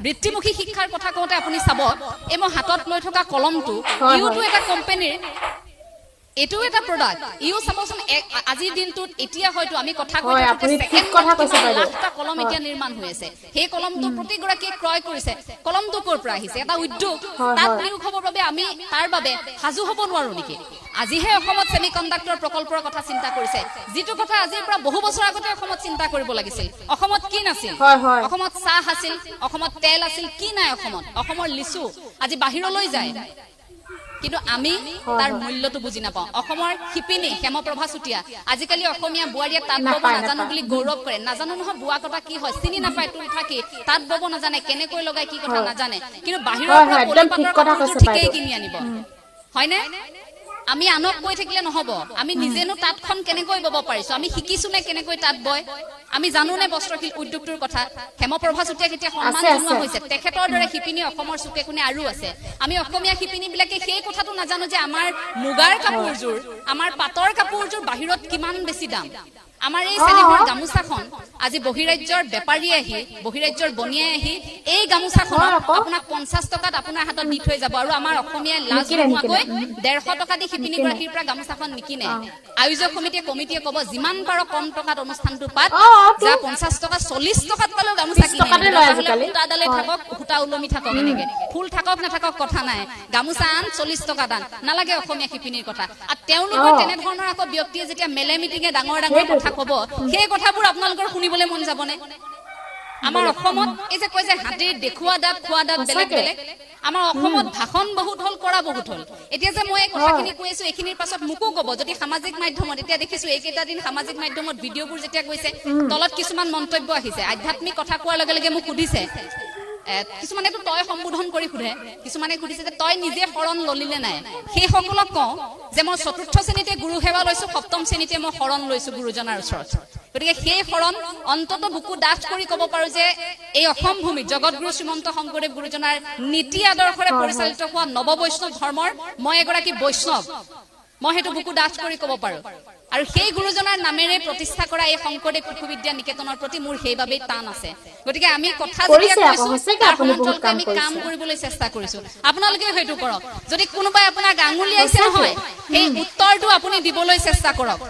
বৃত্তিমুখী শিক্ষাৰ কথা কওঁতে আপুনি চাব এই মই হাতত লৈ থকা কলমটো ইউটো এটা কোম্পানীৰ এটো এটা প্ৰডাক্ট ইউ চাবচোন আজিৰ দিনটোত এতিয়া হয়তো আমি কথা কৈ থাকোঁতে ছেকেণ্ডত কলম এতিয়া নিৰ্মাণ হৈ আছে সেই কলমটো প্ৰতিগৰাকীয়ে ক্ৰয় কৰিছে কলমটো ক'ৰ পৰা আহিছে এটা উদ্যোগ তাত নিয়োগ হ'বৰ বাবে আমি তাৰ বাবে সাজু হ'ব নোৱাৰো নেকি আজিহে অসমত সেমিকণ্ডাক্টৰ প্ৰকল্পৰ কথা চিন্তা কৰিছে যিটো কথা আজিৰ পৰা বহু বছৰ আগতে অসমত চিন্তা কৰিব লাগিছিল অসমত কি নাছিল অসমত চাহ আছিল অসমত তেল আছিল কি নাই অসমৰ লিচু আজি বাহিৰলৈ যায় কিন্তু আমি তাৰ মূল্যটো বুজি নাপাওঁ অসমৰ শিপিনী হেমপ্ৰভা চুটিয়া আজিকালি অসমীয়া বোৱাৰীয়ে তাঁত বব নাজানো বুলি গৌৰৱ কৰে নাজানো নহয় বোৱা কটা কি হয় চিনি নাপায় তুল থাকি তাঁত বব নাজানে কেনেকৈ লগাই কি কথা নাজানে কিন্তু বাহিৰৰ পৰা পলিপাটৰ কাপোৰটো ঠিকেই কিনি আনিব হয়নে আমি আনক কৈ থাকিলে নহব আমি নিজেনো তাঁতখন কেনেকৈ বব পাৰিছো আমি শিকিছো নে কেনেকৈ তাঁত বয় আমি জানো নে বস্ত্ৰশিল্প উদ্যোগটোৰ কথা হেমপ্ৰভা চুটিয়াক এতিয়া সন্মান জনোৱা হৈছে তেখেতৰ দৰে শিপিনী অসমৰ চুকে কোণে আৰু আছে আমি অসমীয়া শিপিনী বিলাকে সেই কথাটো নাজানো যে আমাৰ মুগাৰ কাপোৰযোৰ আমাৰ পাটৰ কাপোৰযোৰ বাহিৰত কিমান বেছি দাম আমাৰ এই চেনেহৰ গামোচাখন আজি বহিৰাজ্যৰ বেপাৰীয়ে আহি বহিৰাজ্যৰ বনিয়াই আহি এই গামোচাখন আপোনাক 50 টকাত আপোনাৰ হাতত দি থৈ যাব আৰু আমাৰ অসমীয়া লাজ নোহোৱাকৈ 150 টকা দি শিপিনী গৰাকীৰ পৰা গামোচাখন নিকিনে আয়োজক কমিটিয়ে ক'ব যিমান পাৰ কম টকাত অনুষ্ঠানটো পাত যা 50 টকা 40 টকাত পালেও গামোচা কিনে সূতাডালে থাকক সূতা ওলমি থাকক এনেকে ফুল থাকক নাথাকক কথা নাই গামোচা আন 40 টকা দান নালাগে অসমীয়া শিপিনীৰ কথা আৰু তেওঁলোকৰ তেনেধৰণৰ আকৌ ব্যক্তিয়ে যেতিয়া মেলে মিটিঙে ডাঙৰ কথা ক'ব সেই কথাবোৰ আপোনালোকৰ শুনিবলৈ মন যাবনে আমাৰ অসমত এই যে কয় যে হাতীৰ দেখুৱা দাঁত খোৱা দাঁত বেলেগ বেলেগ আমাৰ অসমত ভাষণ বহুত হল কৰা বহুত হল এতিয়া যে মই এই কথাখিনি কৈ আছো এইখিনিৰ পাছত মোকো ক'ব যদি সামাজিক মাধ্যমত এতিয়া দেখিছো এইকেইটা দিন সামাজিক মাধ্যমত ভিডিঅ'বোৰ যেতিয়া গৈছে তলত কিছুমান মন্তব্য আহিছে আধ্যাত্মিক কথা কোৱাৰ লগে লগে মোক সুধিছে কিছুমানেতো তই সম্বোধন কৰি সোধে কিছুমানে সুধিছে যে তই নিজে শৰণ ললিলে নাই সেই সকলক কওঁ যে মই 4ৰ্থ শ্ৰেণীতে গুৰু সেৱা লৈছো 7ম শ্ৰেণীতে মই শৰণ লৈছো গুৰুজনাৰ ওচৰত গতিকে সেই শৰণ অন্তত বুকু ডাঠ কৰি ক'ব পাৰো যে এই অসম ভূমিত জগতগুৰু শ্ৰীমন্ত শংকৰদেৱ গুৰুজনাৰ নীতি আদৰ্শৰে পৰিচালিত হোৱা নৱ বৈষ্ণৱ ধৰ্মৰ মই এগৰাকী বৈষ্ণৱ মই হেতু বুকু ডাঠ কৰি ক'ব পাৰো আৰু সেই গুৰুজনাৰ নামেৰে প্ৰতিষ্ঠা কৰা এই শংকৰদেৱ শিশু বিদ্যা নিকেতনৰ প্ৰতি মোৰ সেইভাবেই টান আছে গতিকে আমি কথা যেতিয়া কৈছো তাৰ সমান্তৰালকৈ আমি কাম কৰিবলৈ চেষ্টা কৰিছো আপোনালোকে হয়তো কৰক যদি কোনোবাই আপোনাক আঙুলিয়াইছে নহয় এই উত্তৰটো আপুনি দিবলৈ চেষ্টা কৰক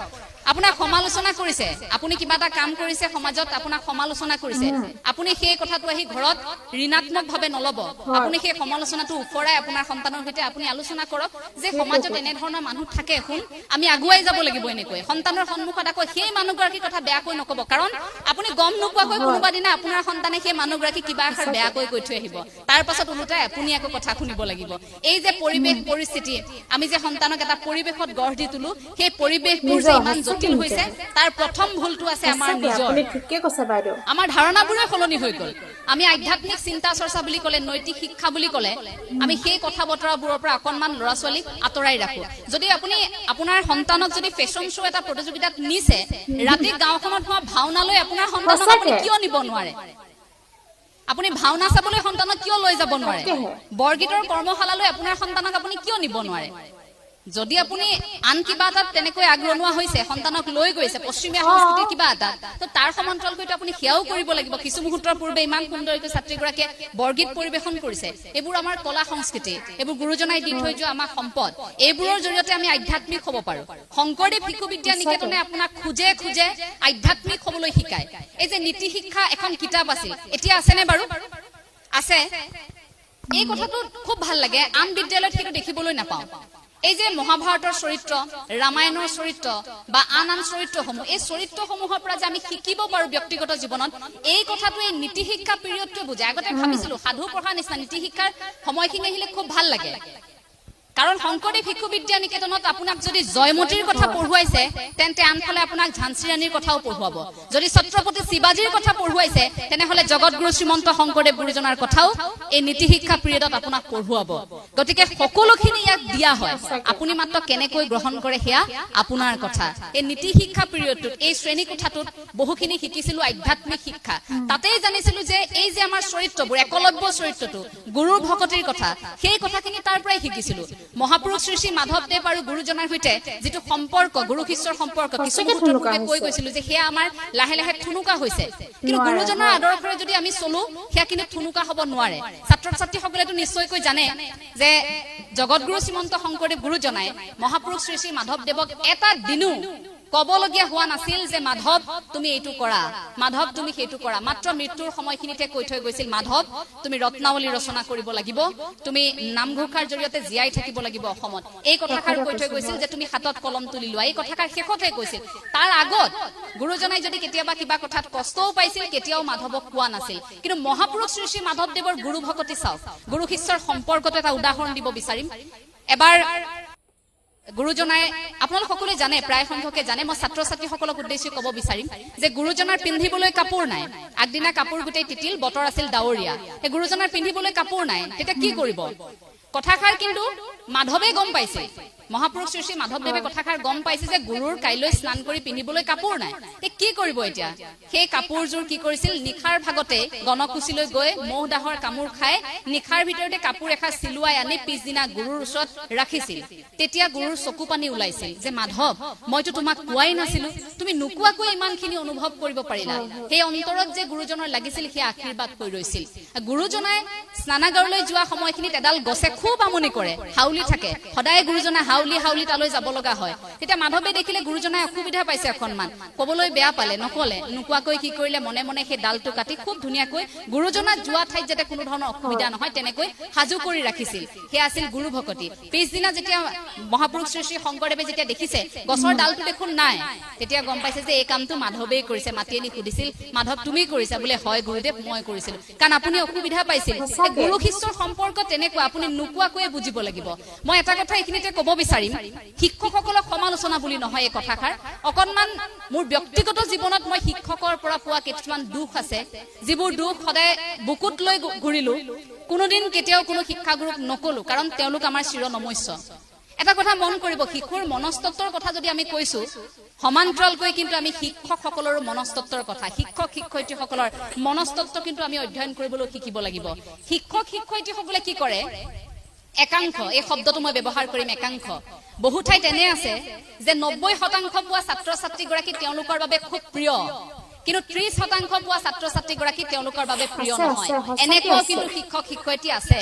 আপোনাক সমালোচনা কৰিছে আপুনি কিবা এটা কাম কৰিছে সমাজত আপোনাক সমালোচনা কৰিছে আপুনি সেই কথাটো আহি ঘৰত ঋণাত্মকভাৱে নলব আপুনি সেই সমালোচনাটো উফৰাই আপোনাৰ সন্তানৰ সৈতে আপুনি আলোচনা কৰক যে সমাজত এনে ধৰণৰ মানুহ থাকে শুন আমি আগুৱাই যাব লাগিব এনেকৈ সন্তানৰ সন্মুখত আকৌ সেই মানুহগৰাকীৰ কথা বেয়াকৈ নকব কাৰণ আপুনি গম নোপোৱাকৈ কোনোবা দিনা আপোনাৰ সন্তানে সেই মানুহগৰাকী কিবা এষাৰ বেয়াকৈ কৈ থৈ আহিব তাৰ পাছত ওলোটাই আপুনি আকৌ কথা শুনিব লাগিব এই যে পৰিৱেশ পৰিস্থিতি আমি যে সন্তানক এটা পৰিৱেশত গঢ় দি তুলো সেই পৰিৱেশবোৰ যে ইমান জটিল হৈছে তাৰ প্ৰথম ভুলটো আছে আমাৰ নিজৰ আপুনি ঠিককৈ কৈছে বাইদেউ আমাৰ ধাৰণাবোৰে সলনি হৈ গ'ল আমি আধ্যাত্মিক চিন্তা চৰ্চা বুলি ক'লে নৈতিক শিক্ষা বুলি ক'লে আমি সেই কথা বতৰাবোৰৰ পৰা অকণমান ল'ৰা ছোৱালীক আঁতৰাই ৰাখো যদি আপুনি আপোনাৰ সন্তানক যদি ফেশ্বন শ্ব' এটা প্ৰতিযোগিতাত নিছে ৰাতি গাঁওখনত হোৱা ভাওনালৈ আপোনাৰ সন্তানক আপুনি কিয় নিব নোৱাৰে আপুনি ভাওনা চাবলৈ সন্তানক কিয় লৈ যাব নোৱাৰে বৰগীতৰ কৰ্মশালালৈ আপোনাৰ সন্তানক আপুনি কিয় নিব নোৱাৰে যদি আপুনি আন কিবা এটা তেনেকৈ আগৰণুৱা হৈছে সন্তানক লৈ গৈছে পশ্চিমীয়া সংস্কৃতিৰ কিবা এটা তো তাৰ সমান্তৰালকৈ আপুনি সেয়াও কৰিব লাগিব কিছু মুহূৰ্তৰ পূৰ্বে ইমান সুন্দৰকৈ ছাত্ৰীগৰাকীয়ে বৰগীত পৰিৱেশন কৰিছে এইবোৰ আমাৰ কলা সংস্কৃতি এইবোৰ গুৰুজনাই দি থৈ যোৱা আমাৰ সম্পদ এইবোৰৰ জৰিয়তে আমি আধ্যাত্মিক হ'ব পাৰো শংকৰদেৱ শিশু বিদ্যা নিকেতনে আপোনাক খুজে খুজে আধ্যাত্মিক হ'বলৈ শিকায় এই যে নীতি শিক্ষা এখন কিতাপ আছিল এতিয়া আছেনে বাৰু আছে এই কথাটো খুব ভাল লাগে আন বিদ্যালয়ত সেইটো দেখিবলৈ নাপাওঁ এই যে মহাভাৰতৰ চৰিত্ৰ ৰামায়ণৰ চৰিত্ৰ বা আন আন চৰিত্ৰসমূহ এই চৰিত্ৰসমূহৰ পৰা যে আমি শিকিব পাৰো ব্যক্তিগত জীৱনত এই কথাটো এই নীতি শিক্ষা পিৰিয়ডটোৱে বুজায় আগতে ভাবিছিলো সাধু পঢ়াৰ নিচিনা নীতি শিক্ষাৰ সময়খিনি আহিলে খুব ভাল লাগে কাৰণ শংকৰদেৱ শিশু বিদ্যা নিকেতনত আপোনাক যদি জয়মতীৰ কথা পঢ়ুৱাইছে তেন্তে আনফালে আপোনাক ঝান্সী ৰাণীৰ কথাও পঢ়ুৱাব যদি ছত্ৰপতি শিৱাজীৰ কথা পঢ়ুৱাইছে তেনেহলে জগতগুৰু শ্ৰীমন্ত শংকৰদেৱ গুৰুজনাৰ কথাও এই নীতি শিক্ষা পিৰিয়ডত আপোনাক পঢ়ুৱাব গতিকে সকলোখিনি ইয়াক দিয়া হয় আপুনি মাত্ৰ কেনেকৈ গ্ৰহণ কৰে সেয়া আপোনাৰ কথা এই নীতি শিক্ষা পিৰিয়ডটোত এই শ্ৰেণী কোঠাটোত বহুখিনি শিকিছিলো আধ্যাত্মিক শিক্ষা তাতেই জানিছিলো যে এই যে আমাৰ চৰিত্ৰবোৰ একলব্য চৰিত্ৰটো গুৰুৰ ভকতিৰ কথা সেই কথাখিনি তাৰ পৰাই শিকিছিলো মহাপুৰুষ শ্ৰী শ্ৰী মাধৱদেৱ আৰু গুৰুজনাৰ সৈতে যিটো সম্পৰ্ক গুৰু শিষ্যৰ সম্পৰ্ক কিছু মুহূৰ্তত কৈ গৈছিলো যে সেয়া আমাৰ লাহে লাহে থুনুকা হৈছে কিন্তু গুৰুজনাৰ আদৰ্শৰে যদি আমি চলো সেয়া কিন্তু থুনুকা হ'ব নোৱাৰে ছাত্ৰ ছাত্ৰীসকলেতো নিশ্চয়কৈ জানে যে জগতগুৰু শ্ৰীমন্ত শংকৰদেৱ গুৰুজনাই মহাপুৰুষ শ্ৰী শ্ৰী মাধৱদেৱক এটা দিনো কবলগীয়া হোৱা নাছিল যে মাধৱ তুমি এইটো কৰা মাধৱ তুমি সেইটো কৰা মাত্ৰ মৃত্যুৰ সময়খিনিতে কৈ থৈ গৈছিল মাধৱ তুমি ৰত্নাৱলী ৰচনা কৰিব লাগিব তুমি নামঘোষাৰ জৰিয়তে জীয়াই থাকিব লাগিব অসমত এই কথাষাৰ কৈ থৈ গৈছিল যে তুমি হাতত কলম তুলি লোৱা এই কথাষাৰ শেষতে কৈছিল তাৰ আগত গুৰুজনাই যদি কেতিয়াবা কিবা কথাত কষ্টও পাইছিল কেতিয়াও মাধৱক কোৱা নাছিল কিন্তু মহাপুৰুষ শ্ৰী শ্ৰী মাধৱদেৱৰ গুৰু ভকতি চাওক গুৰু শিষ্যৰ সম্পৰ্কত এটা উদাহৰণ দিব বিচাৰিম এবাৰ গুৰুজনাই আপোনালোক সকলোৱে জানে প্ৰায় সংখ্যকে জানে মই ছাত্ৰ ছাত্ৰীসকলক উদ্দেশ্যি ক'ব বিচাৰিম যে গুৰুজনাৰ পিন্ধিবলৈ কাপোৰ নাই আগদিনা কাপোৰ গোটেই তিতিল বতৰ আছিল ডাৱৰীয়া এই গুৰুজনাৰ পিন্ধিবলৈ কাপোৰ নাই তেতিয়া কি কৰিব কথাষাৰ কিন্তু মাধৱে গম পাইছে মহাপুৰুষ শ্ৰী শ্ৰী মাধৱদেৱে কথাষাৰ গম পাইছে যে গুৰুৰ কাইলৈ স্নান কৰি পিন্ধিবলৈ কাপোৰ নাই কি কৰিব এতিয়া সেই কাপোৰযোৰ কি কৰিছিল নিখাৰ ভাগতে গণকুচিলৈ গৈ মহ দাহৰ কামোৰ খাই নিখাৰ ভিতৰতে কাপোৰ এখা চিলুৱাই আনি পিছদিনা গুৰুৰ ওচৰত ৰাখিছিল তেতিয়া গুৰুৰ চকু পানী ওলাইছিল যে মাধৱ মইতো তোমাক কোৱাই নাছিলো তুমি নোকোৱাকৈ ইমানখিনি অনুভৱ কৰিব পাৰিলা সেই অন্তৰত যে গুৰুজনৰ লাগিছিল সেই আশীৰ্বাদ হৈ ৰৈছিল গুৰুজনাই স্নানাগাৰলৈ যোৱা সময়খিনিত এডাল গছে খুব আমনি কৰে হাউলি থাকে সদায় গুৰুজনা হাউলি হাউলি তালৈ যাব লগা হয় তেতিয়া মাধৱে দেখিলে গুৰুজনাই অসুবিধা পাইছে অকণমান কবলৈ বেয়া পালে নকলে নোকোৱাকৈ কি কৰিলে মনে মনে সেই ডালটো কাটি খুব ধুনীয়াকৈ গুৰুজনাক যোৱা ঠাইত যাতে কোনো ধৰণৰ অসুবিধা নহয় তেনেকৈ সাজু কৰি ৰাখিছিল সেয়া আছিল গুৰু ভকতি পিছদিনা যেতিয়া মহাপুৰুষ শ্ৰী শ্ৰী শংকৰদেৱে যেতিয়া দেখিছে গছৰ ডালটো দেখোন নাই তেতিয়া গম পাইছে যে এই কামটো মাধৱেই কৰিছে মাতি আনি সুধিছিল মাধৱ তুমি কৰিছা বোলে হয় গুৰুদেৱ মই কৰিছিলো কাৰণ আপুনি অসুবিধা পাইছিল গুৰু শিষ্যৰ সম্পৰ্ক তেনেকুৱা আপুনি নোকোৱাকৈয়ে বুজিব লাগিব মই এটা কথা এইখিনিতে ক'ব বিচাৰিম শিক্ষকসকলক সমালোচনা বুলি নহয় এই কথাষাৰ অকণমান মোৰ ব্যক্তিগত জীৱনত মই শিক্ষকৰ পৰা পোৱা কিছুমান দুখ আছে যিবোৰ দুখ সদায় বুকুত লৈ ঘূৰিলো কোনোদিন কেতিয়াও কোনো শিক্ষাগুৰুক নকলো কাৰণ তেওঁলোক আমাৰ চিৰনমস্য এটা কথা মন কৰিব শিশুৰ মনস্তত্বৰ কথা যদি আমি কৈছো সমান্তৰালকৈ কিন্তু আমি শিক্ষকসকলৰ মনস্তত্বৰ কথা শিক্ষক শিক্ষয়িত্ৰীসকলৰ মনস্তত্ব কিন্তু আমি অধ্যয়ন কৰিবলৈ শিকিব লাগিব শিক্ষক শিক্ষয়িত্ৰীসকলে কি কৰে একাংশ এই শব্দটো মই ব্যৱহাৰ কৰিম একাংশ বহু ঠাইত এনে আছে যে 90% পোৱা ছাত্ৰ ছাত্ৰীগৰাকী তেওঁলোকৰ বাবে খুব প্ৰিয় কিন্তু 30% পোৱা ছাত্ৰ ছাত্ৰীগৰাকী তেওঁলোকৰ বাবে প্ৰিয় নহয় এনেকুৱা কিন্তু শিক্ষক শিক্ষয়িত্ৰী আছে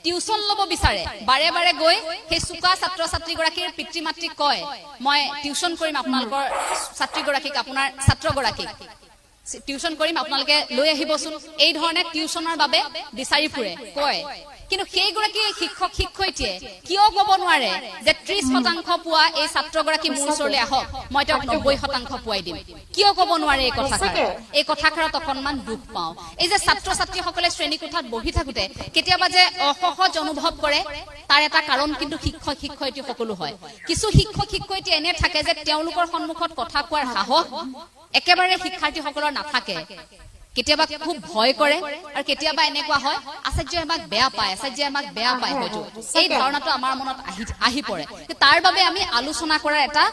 টিউচন ল'ব বিচাৰে বাৰে বাৰে গৈ সেই চুকা ছাত্ৰ ছাত্ৰীগৰাকীৰ পিতৃ মাতৃক কয় মই টিউচন কৰিম আপোনালোকৰ ছাত্ৰীগৰাকীক আপোনাৰ ছাত্ৰগৰাকীক টিউচন কৰিম আপোনালোকে লৈ আহিবচোন এই ধৰণে টিউচনৰ বাবে বিচাৰি ফুৰে কয় কিন্তু সেইগৰাকী শিক্ষক শিক্ষয়িত্ৰীয়ে কিয় ক'ব নোৱাৰে যে 30% পোৱা এই ছাত্ৰগৰাকী মোৰ ওচৰলৈ আহক মই তেওঁক 90% পোৱাই দিম কিয় ক'ব নোৱাৰে এই কথাষাৰত অকণমান দুখ পাওঁ এই যে ছাত্ৰ ছাত্ৰীসকলে শ্ৰেণীকোঠাত বহি থাকোঁতে কেতিয়াবা যে অসহজ অনুভৱ কৰে তাৰ এটা কাৰণ কিন্তু শিক্ষক শিক্ষয়িত্ৰী সকলো হয় কিছু শিক্ষক শিক্ষয়িত্ৰী এনে থাকে যে তেওঁলোকৰ সন্মুখত কথা কোৱাৰ সাহস একেবাৰে শিক্ষাৰ্থীসকলৰ নাথাকে কেতিয়াবা খুব ভয় কৰে আৰু কেতিয়াবা এনেকুৱা হয় আচাৰ্যই আমাক বেয়া পায় হয়তো এই ধাৰণাটো আমাৰ মনত আহি পৰে তাৰ বাবে আমি আলোচনা কৰাৰ এটা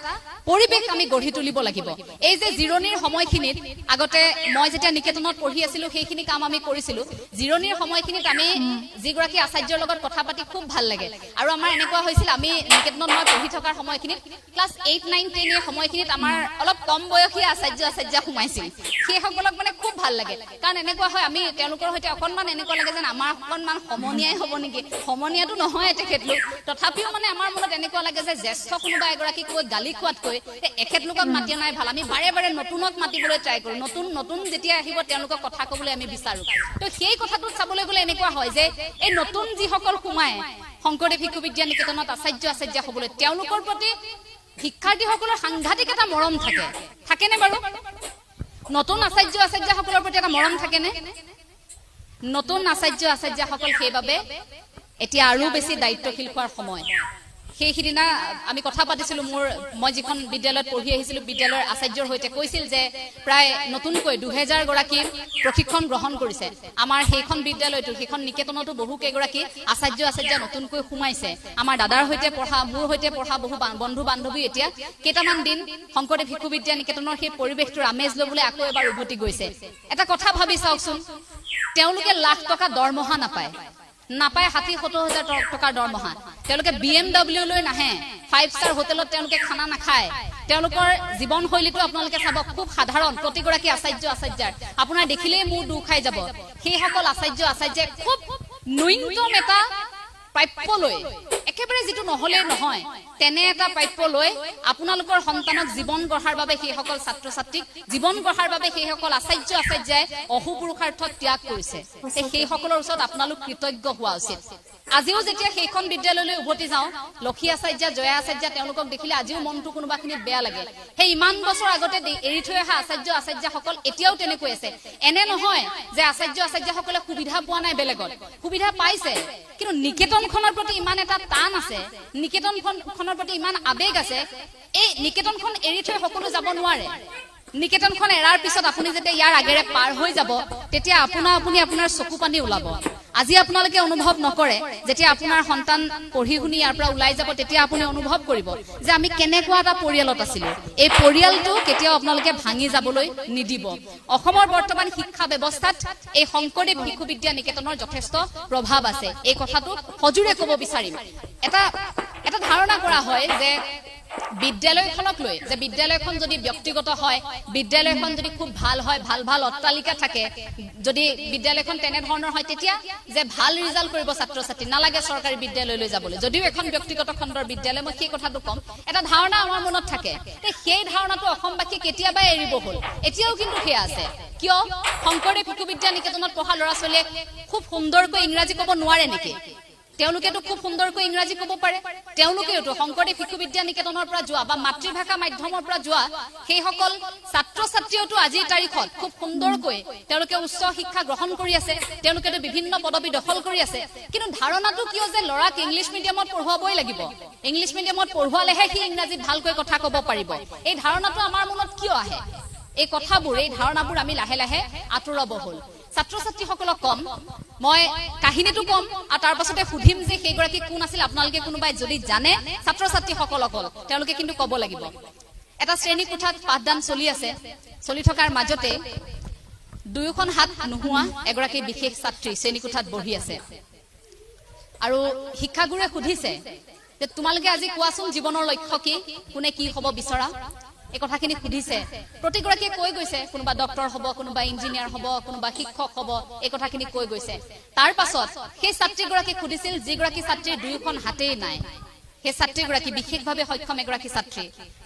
পৰিৱেশ আমি গঢ়ি তুলিব লাগিব এই যে জিৰণিৰ সময়খিনিত আগতে মই যেতিয়া নিকেতনত পঢ়ি আছিলো সেইখিনি কাম আমি কৰিছিলো জিৰণিৰ সময়খিনিত আমি যিগৰাকী আচাৰ্যৰ লগত কথা পাতি খুব ভাল লাগে আৰু আমাৰ এনেকুৱা হৈছিল আমি নিকেতনত মই পঢ়ি থকাৰ সময়খিনিত ক্লাছ 8 9 10 এৰ সময়খিনিত আমাৰ অলপ কম বয়সীয়া আচাৰ্য সোমাইছিল সেইসকলক মানে খুব ভাল লাগে কাৰণ এনেকুৱা হয় আমি তেওঁলোকৰ সৈতে অকণমান এনেকুৱা লাগে যেন আমাৰ অকণমান সমনীয়াই হ'ব নেকি সমনীয়াটো নহয় তেখেতলোক তথাপিও মানে আমাৰ মনত এনেকুৱা লাগে যে জ্যেষ্ঠ কোনোবা এগৰাকীক কৈ গালি খোৱাতকৈ এখেতলোকক মাতি নাই ভাল আমি বাৰে বাৰে নতুনক মাতিবলৈ ট্ৰাই কৰোঁ নতুন যেতিয়া আহিব তেওঁলোকক কথা ক'বলৈ আমি বিচাৰোঁ তো সেই কথাটোত চাবলৈ গ'লে এনেকুৱা হয় যে এই নতুন যিসকল সোমায় শংকৰদেৱ শিশু বিদ্যা নিকেতনত আচাৰ্য হ'বলৈ তেওঁলোকৰ প্ৰতি শিক্ষাৰ্থীসকলৰ সাংঘাতিক এটা মৰম থাকেনে বাৰু নতুন আচাৰ্যসকলৰ প্ৰতি এটা মৰম থাকেনে নতুন আচাৰ্যসকল সেইবাবে এতিয়া আৰু বেছি দায়িত্বশীল হোৱাৰ সময় সেইদিনা আমি কথা পাতিছিলো মই যিখন বিদ্যালয়ত পঢ়ি আহিছিলো বিদ্যালয়ৰ আচাৰ্যৰ সৈতে কৈছিল যে প্ৰায় নতুনকৈ 2000 গৰাকী প্ৰশিক্ষণ গ্ৰহণ কৰিছে আমাৰ সেইখন বিদ্যালয়টো সেইখন নিকেতনতো বহু কেইগৰাকী আচাৰ্য নতুনকৈ সোমাইছে আমাৰ দাদাৰ সৈতে পঢ়া মোৰ সৈতে পঢ়া বহু বন্ধু বান্ধৱী এতিয়া কেইটামান দিন শংকৰদেৱ শিশু বিদ্যা নিকেতনৰ সেই পৰিৱেশটোৰ আমেজ ল'বলৈ আকৌ এবাৰ উভতি গৈছে এটা কথা ভাবি চাওকচোন তেওঁলোকে লাখ টকা দৰমহা নাপায় 60-70 হাজাৰ টকাৰ দৰমহা তেওঁলোকে BMW লৈ নাহে, 5 ষ্টাৰ হোটেলত তেওঁলোকে খানা নাখায়, তেওঁলোকৰ জীৱনশৈলীটো আপোনালোকে চাব খুব সাধাৰণ। প্ৰতিগৰাকী আচাৰ্যাৰ আপোনাৰ দেখিলেই মোৰ দুখ খাই যাব। সেইসকল আচাৰ্যাই খুব ন্যূনতম এটা প্ৰাপ্য লৈ, একেবাৰে যিটো নহ'লেই নহয় তেনে এটা প্ৰাপ্য লৈ আপোনালোকৰ সন্তানক জীৱন গঢ়াৰ বাবে সেইসকল ছাত্ৰ ছাত্ৰীক জীৱন গঢ়াৰ বাবে সেইসকল আচাৰ্যাই অহোপুৰুষাৰ্থত ত্যাগ কৰিছে। সেইসকলৰ ওচৰত আপোনালোক কৃতজ্ঞ হোৱা উচিত। আজিও যেতিয়া সেইখন বিদ্যালয়লৈ উভতি যাওঁ, লক্ষী আচাৰ্যা, জয়া আচাৰ্যা, তেওঁলোকক দেখিলে আজিও মনটো কোনোবাখিনিত বেয়া লাগে। সেই ইমান বছৰ আগতে এৰি থৈ অহা আচাৰ্যাসকল এতিয়াও তেনেকৈ আছে। এনে নহয় যে আচাৰ্যাসকলে সুবিধা পোৱা নাই, বেলেগত সুবিধা পাইছে, কিন্তু নিকেতনখনৰ প্ৰতি ইমান এটা টান আছে, নিকেতনখনৰ প্ৰতি ইমান আবেগ আছে। এই নিকেতনখন এৰি থৈ সকলো যাব নোৱাৰে। নিকেতনখন এৰাৰ পিছত আপুনি যেতিয়া ইয়াৰ আগেৰে পাৰ হৈ যাব, তেতিয়া আপুনি আপোনাৰ চকু পানী ওলাব। আজি আপোনালোকে অনুভৱ নকৰে, যেতিয়া আপোনাৰ সন্তান পঢ়ি শুনি ইয়াৰ পৰা ওলাই যাব, তেতিয়া আপুনি অনুভৱ কৰিব যে আমি কেনেকুৱা এটা পৰিয়ালত আছিলো। এই পৰিয়ালটো কেতিয়াও আপোনালোকে ভাঙি যাবলৈ নিদিব। অসমৰ বৰ্তমান শিক্ষা ব্যৱস্থাত এই শংকৰদেৱ শিশু বিদ্যা নিকেতনৰ যথেষ্ট প্ৰভাৱ আছে। এই কথাটো সজোৰে ক'ব বিচাৰিম। এটা ধাৰণা কৰা হয় যে বিদ্যালয়খনক লৈ, যে বিদ্যালয়খন যদি ব্যক্তিগত হয়, বিদ্যালয়খন যদি খুব ভাল হয়, ভাল অট্টালিকা থাকে, যদি বিদ্যালয়খন তেনেধৰণৰ হয়, তেতিয়া যে ভাল ৰিজাল্ট কৰিব ছাত্ৰ ছাত্ৰী, নালাগে চৰকাৰী বিদ্যালয়লৈ যাবলৈ। যদিও এখন ব্যক্তিগত খণ্ডৰ বিদ্যালয়, মই সেই কথাটো কম, এটা ধাৰণা আমাৰ মনত থাকে। সেই ধাৰণাটো অসমবাসী কেতিয়াবাই এৰিব হ'ল, এতিয়াও কিন্তু সেয়া আছে। কিয়? শংকৰদেৱ শিশু বিদ্যা নিকেতনত পঢ়া ল'ৰা ছোৱালীয়ে খুব সুন্দৰকৈ ইংৰাজী ক'ব নোৱাৰে নেকি? তেওঁলোকেতো খুব সুন্দৰকৈ ইংৰাজী ক'ব পাৰে। তেওঁলোকেওতো শংকৰদেৱ শিশু বিদ্যা নিকেতনৰ পৰা যোৱা বা মাতৃভাষা মাধ্যমৰ পৰা যোৱা সেইসকল ছাত্ৰ ছাত্ৰীয়েওতো আজিৰ তাৰিখত খুব সুন্দৰকৈ তেওঁলোকে উচ্চ শিক্ষা গ্ৰহণ কৰি আছে, তেওঁলোকেতো বিভিন্ন পদবী দখল কৰি আছে। কিন্তু ধাৰণাটো কিয় যে ল'ৰাক ইংলিছ মিডিয়ামত পঢ়ুৱাবই লাগিব, ইংলিছ মিডিয়ামত পঢ়ুৱালেহে সি ইংৰাজীত ভালকৈ কথা ক'ব পাৰিব। এই ধাৰণাটো আমাৰ মনত কিয় আহে? এই কথাবোৰ, এই ধাৰণাবোৰ আমি লাহে লাহে আঁতৰাব হ'ল। ছাত্ৰ ছাত্ৰীসকলক কম, মই কাহিনীটো কম আৰু তাৰ পাছতে সুধিম যে সেইগৰাকী কোন আছিল। আপোনালোকে কোনোবাই যদি জানে ছাত্ৰ ছাত্ৰীসকলক তেওঁলোকে কিন্তু ক'ব লাগিব। এটা শ্ৰেণী কোঠাত পাঠদান চলি আছে, চলি থকাৰ মাজতে দুয়োখন হাত নোহোৱা এগৰাকী বিশেষ ছাত্ৰী শ্ৰেণী কোঠাত বহি আছে আৰু শিক্ষাগুৰুৱে সুধিছে যে তোমালোকে আজি কোৱাচোন জীৱনৰ লক্ষ্য কি, কোনে কি হ'ব বিচৰা, এই কথাখিনি সুধিছে। প্ৰতিগৰাকীয়ে কৈ গৈছে কোনোবা ডক্টৰ হ'ব, কোনোবা ইঞ্জিনিয়াৰ হ'ব, কোনোবা শিক্ষক হ'ব, এই কথাখিনি কৈ গৈছে। তাৰ পাছত সেই ছাত্ৰীগৰাকীক সুধিছিল যিগৰাকী ছাত্ৰীৰ দুয়োখন হাতেই নাই, সেই ছাত্ৰীগৰাকী বিশেষভাৱে সক্ষম এগৰাকী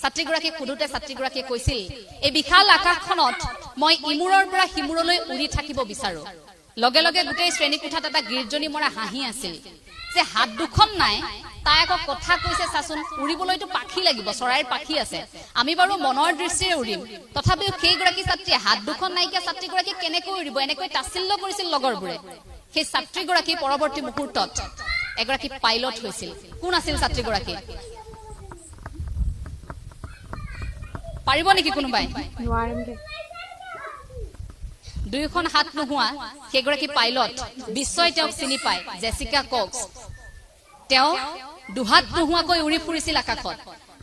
ছাত্ৰীগৰাকীক সোধোতে ছাত্ৰীগৰাকীয়ে কৈছিল, এই বিশাল আকাশখনত মই ইমূৰৰ পৰা সিমূৰলৈ উৰি থাকিব বিচাৰো। লগে লগে গোটেই শ্ৰেণী কোঠাত এটা গীৰ্জনী মৰা হাঁহি আছিল যে হাত দুখন নাই, তাই আকৌ কথা কৈছে চাচোন, উৰিবলৈতো পাখি লাগিব, চৰাইৰ পাখি আছে, আমি বাৰু মনৰ দৃষ্টিৰে উৰিম। তথাপিও সেইগৰাকী ছাত্ৰীয়ে হাত দুখন নাইকিয়া ছাত্ৰীগৰাকী কেনেকৈ উৰিব, এনেকৈ তাচ্ছিল্য কৰিছিল লগৰবোৰে। সেই ছাত্ৰীগৰাকী পৰৱৰ্তী মুহূৰ্তত এগৰাকী পাইলট হৈছিল। কোন আছিল ছাত্ৰীগৰাকী? পাৰিব নেকি কোনোবাই? দুয়োখন হাত নোহোৱা সেইগৰাকী পাইলট, বিশ্বই তেওঁক চিনি পায়, জেছিকা কক্স। তেওঁ দুহাত নোহোৱাকৈ উৰি ফুৰিছিল আকাশত।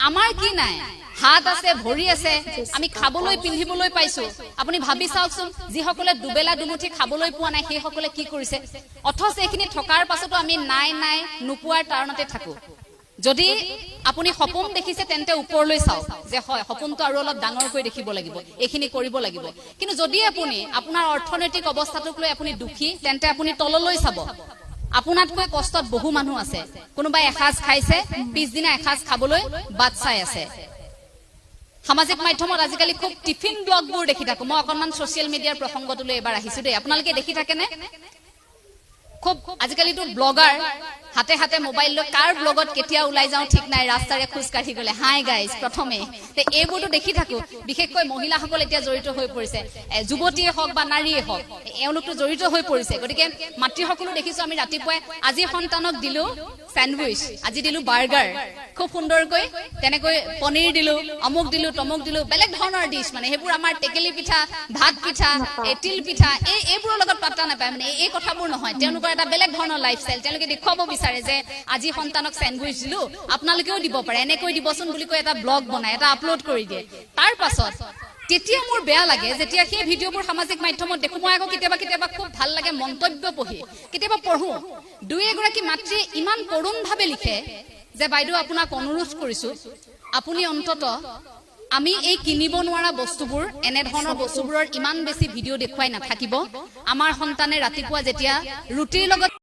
আমাৰ কি নাই? হাত আছে, ভৰি আছে, আমি খাবলৈ পিন্ধিবলৈ পাইছো। আপুনি ভাবি চাওকচোন, যিসকলে দুবেলা দুমুঠি খাবলৈ পোৱা নাই সেইসকলে কি কৰিছে, অথচ এইখিনি থকাৰ পাছতো আমি নাই নোপোৱাৰ তাৰণতে থাকো। যদি আপুনি সপোন দেখিছে তেন্তে ওপৰলৈ চাওক যে হয় সপোনটো আৰু অলপ ডাঙৰকৈ দেখিব লাগিব, এইখিনি কৰিব লাগিব। কিন্তু যদি আপুনি আপোনাৰ অৰ্থনৈতিক অৱস্থাটোক লৈ আপুনি দুখী, তেন্তে আপুনি তললৈ চাব। আপোনাতকৈ কষ্টত বহু মানুহ আছে, কোনোবাই এসাঁজ খাইছে, পিছদিনা এসাঁজ খাবলৈ বাট চাই আছে। সামাজিক মাধ্যমত আজিকালি খুব টিফিন ব্লগবোৰ দেখি থাকো। মই অকণমান ছচিয়েল মিডিয়াৰ প্ৰসংগটোলৈ এবাৰ আহিছো দেই। আপোনালোকে দেখি থাকেনে? খুব আজিকালিতো ব্লগাৰ হাতে হাতে মোবাইল লৈ কাৰ ব্লগত কেতিয়া ওলাই যাওঁ ঠিক নাই, ৰাস্তাৰে খোজ কাঢ়ি গ'লে হাই গাইজ প্ৰথমে, এইবোৰতো দেখি থাকো। বিশেষকৈ মহিলাসকল এতিয়া জড়িত হৈ পৰিছে, যুৱতীয়ে হওক বা নাৰীয়ে হওক, এওঁলোকতো জড়িত হৈ পৰিছে। গতিকে মাতৃসকলো দেখিছো, আমি ৰাতিপুৱাই আজি সন্তানক দিলো চেণ্ডউইচ, আজি দিলো বাৰ্গাৰ, খুব সুন্দৰকৈ তেনেকৈ পনীৰ দিলো, অমুক দিলো, তমুক দিলো, বেলেগ ধৰণৰ ডিছ। মানে সেইবোৰ আমাৰ টেকেলি পিঠা, ভাত পিঠা, তিল পিঠা, এইবোৰৰ লগত পাত্তা নাপায়। মানে এই কথাবোৰ নহয়, তেওঁলোকৰ এটা বেলেগ ধৰণৰ লাইফষ্টাইল। তেওঁলোকে দেখুৱাব বিচাৰে যে আজি সন্তানক চেণ্ডউইচ দিলো, আপোনালোকেও দিব পাৰে, এনেকৈ দিবচোন বুলি কৈ এটা ব্লগ বনাই এটা আপলোড কৰি দিয়ে। তাৰ পাছত তেতিয়া মোৰ বেয়া লাগে যেতিয়া সেই ভিডিঅ'বোৰ সামাজিক মাধ্যমত দেখো মই আকৌ কেতিয়াবা খুব ভাল লাগে মন্তব্য পঢ়ি কেতিয়াবা পঢ়ো দুই এগৰাকী মাতৃয়ে ইমান কৰুণভাৱে লিখে যে বাইদেউ আপোনাক অনুৰোধ কৰিছো আপুনি অন্তত আমি এই কিনিব নোৱাৰা বস্তুবোৰ এনে ধৰণৰ বস্তুবোৰৰ ইমান বেছি ভিডিঅ' দেখুৱাই নাথাকিব আমাৰ সন্তানে ৰাতিপুৱা যেতিয়া ৰুটিৰ লগত